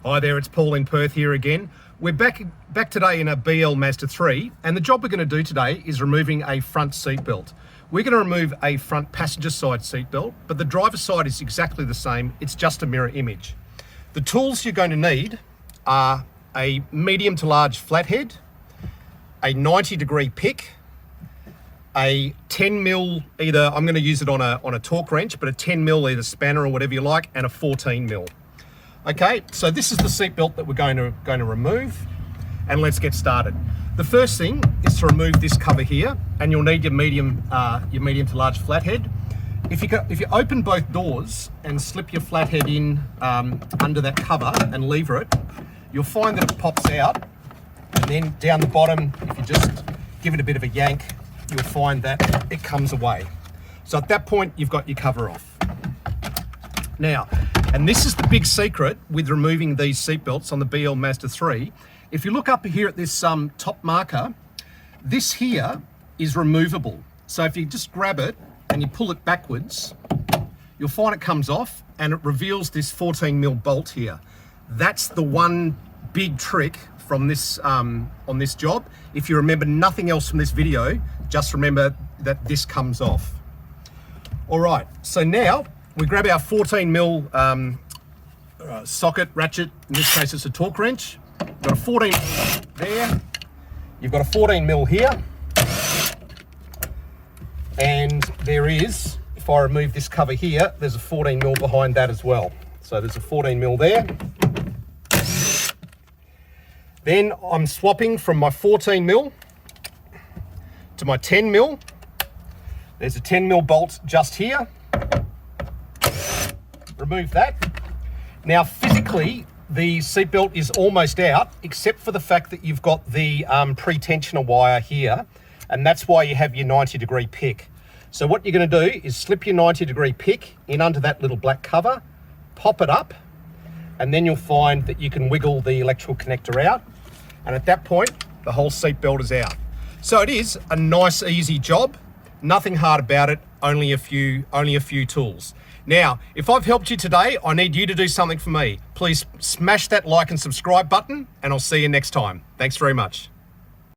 Hi there, it's Paul in Perth here again. We're back today in a BL Mazda 3, and the job we're going to do today is removing a front seat belt. We're going to remove a front passenger side seat belt, but the driver's side is exactly the same. It's just a mirror image. The tools you're going to need are a medium to large flathead, a 90-degree pick, a 10mm, either I'm going to use it on a torque wrench, but a 10mm either spanner or whatever you like, and a 14mm. Okay, so this is the seat belt that we're going to remove, and let's get started. The first thing is to remove this cover here, and you'll need your medium to large flathead. If you open both doors and slip your flathead in under that cover and lever it, you'll find that it pops out, and then down the bottom, if you just give it a bit of a yank, you'll find that it comes away. So at that point, you've got your cover off. Now, and this is the big secret with removing these seat belts on the BL Mazda 3. If you look up here at this top marker, this here is removable. So if you just grab it and you pull it backwards, you'll find it comes off and it reveals this 14mm bolt here. That's the one big trick from this on this job. If you remember nothing else from this video, just remember that this comes off. All right, so now we grab our 14mm socket ratchet. In this case, it's a torque wrench. You've got a 14 there. You've got a 14mm here. And there is, if I remove this cover here, there's a 14mm behind that as well. So there's a 14mm there. Then I'm swapping from my 14mm to my 10mm. There's a 10mm bolt just here. Remove that. Now physically, the seatbelt is almost out, except for the fact that you've got the pre-tensioner wire here, and that's why you have your 90-degree pick. So what you're going to do is slip your 90-degree pick in under that little black cover, pop it up, and then you'll find that you can wiggle the electrical connector out, and at that point, the whole seatbelt is out. So it is a nice, easy job. Nothing hard about it, only a few tools. Now, if I've helped you today, I need you to do something for me. Please smash that like and subscribe button, and I'll see you next time. Thanks very much.